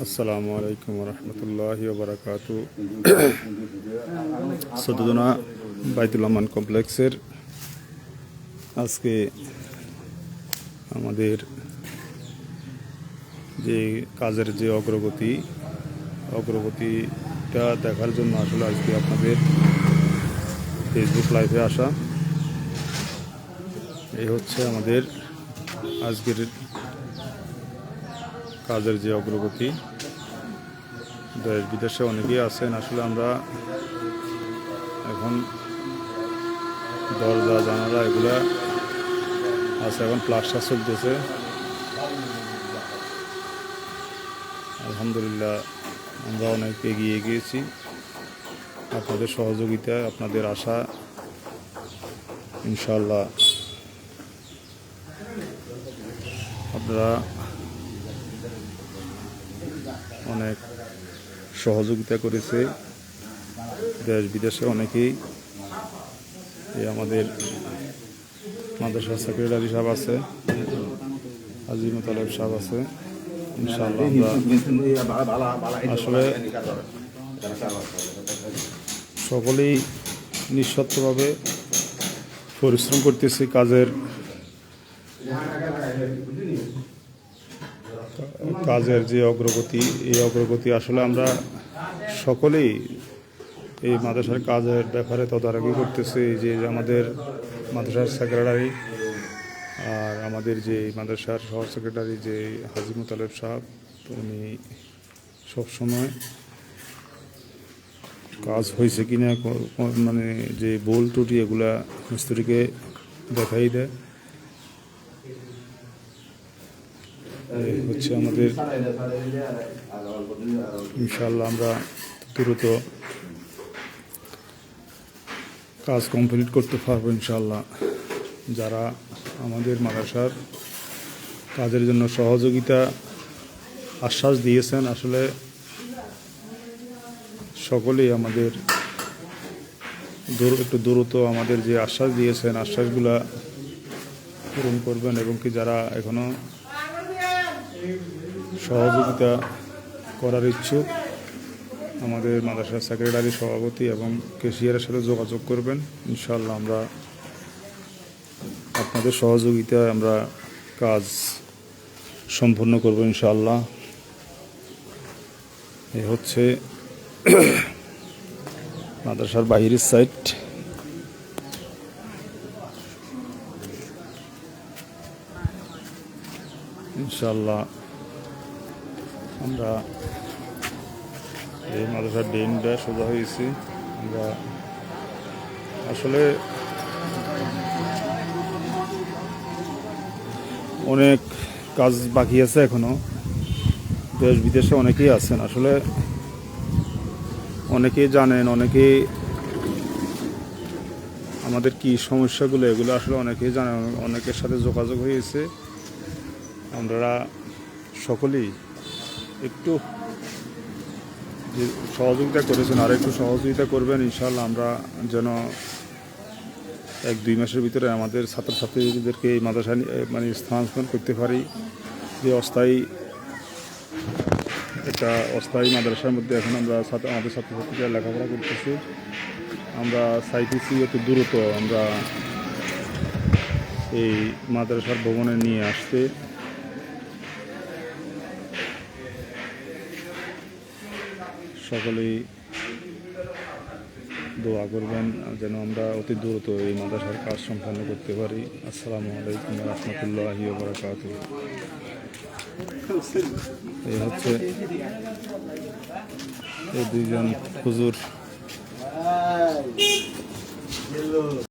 আসসালামু আলাইকুম রহমতুল্লাহি ওয়া বারাকাতু। সদুদনা বাইতুল আমান কমপ্লেক্সের আজকে আমাদের যে কাজের যে অগ্রগতিটা দেখার জন্য আসলে আজকে আপনাদের ফেসবুক লাইভে আসা। এই হচ্ছে আমাদের আজকের কাজের যে অগ্রগতি। দেশ বিদেশে অনেকেই আছেন, আসলে আমরা এখন দরজা জানালা এগুলা আছে, এখন প্লাস্টার চলতেছে। আলহামদুলিল্লাহ আমরা অনেক এগিয়ে গিয়েছি। আপনাদের সহযোগিতায়, আপনাদের আশা, ইনশাআল্লাহ আপনারা অনেক সহযোগিতা করেছে। দেশ বিদেশে অনেকেই, এই আমাদের মাদ্রাসা সেক্রেটারি সাহেব আছে, হাজী মোতালেব সাহেব আছে। ইনশাআল্লাহ আমরা আসলে সকলেই নিঃস্বার্থভাবে পরিশ্রম করতেছি কাজের যে অগ্রগতি, এই অগ্রগতি আসলে আমরা সকলেই এই মাদ্রাসার কাজের ব্যাপারে তদারকি করতেছি। যে আমাদের মাদ্রাসার সেক্রেটারি আর আমাদের যে মাদ্রাসার সহ সেক্রেটারি যে হাজী মোতালেব সাহেব, উনি সবসময় কাজ হয়েছে কিনা, মানে যে বোল ত্রুটি এগুলা মিস্ত্রিকে দেখাই দেয়। হচ্ছে আমাদের ইনশাআল্লাহ আমরা দ্রুত কাজ কমপ্লিট করতে পারবো ইনশাআল্লাহ। যারা আমাদের মাদ্রাসার কাজের জন্য সহযোগিতা আশ্বাস দিয়েছেন, আসলে সকলেই আমাদের একটু দ্রুত আমাদের যে আশ্বাস দিয়েছেন, আশ্বাসগুলা পূরণ করবেন। এবং কি যারা এখনো সহযোগিতা করার ইচ্ছুক, আমাদের মাদ্রাসার সেক্রেটারি, সভাপতি এবং কেশিয়ারের সাথে যোগাযোগ করবেন। ইনশাআল্লাহ আমরা আপনাদের সহযোগিতায় আমরা কাজ সম্পূর্ণ করব ইনশাআল্লাহ। এই হচ্ছে মাদ্রাসার বাহিরের সাইড। ইনশাআল্লাহ আমরা এই মাদ্রাসার ড্রেনটা সোজা হয়েছি। আমরা আসলে অনেক কাজ বাকি আছে এখনো। দেশ বিদেশে অনেকেই আছেন, আসলে অনেকেই জানেন, অনেকেই আমাদের কি সমস্যাগুলো এগুলো আসলে অনেকেই জানেন, অনেকের সাথে যোগাযোগ হয়েছে। আমরা সকলেই একটু যে সহযোগিতা করেছেন আর একটু সহযোগিতা করবেন ইনশাআল্লাহ। আমরা যেন 1-2 মাসের ভিতরে আমাদের ছাত্রছাত্রীদেরকে এই মাদ্রাসা মানে স্থানান্তর করতে পারি। যে অস্থায়ী মাদ্রাসার মধ্যে এখন আমরা আমাদের ছাত্রছাত্রীরা লেখাপড়া করতেছি। আমরা চাইতেছি অতি দ্রুত আমরা এই মাদ্রাসার ভবনে নিয়ে আসতে। সকলেই দোয়া করবেন যেন আমরা অতি দ্রুত এই মাদ্রাসার কাজ সম্পন্ন করতে পারি। আসসালামু আলাইকুম রহমতুল্লাহি ওয়া বারাকাতু। এই হচ্ছে এই দুইজন হুজুর।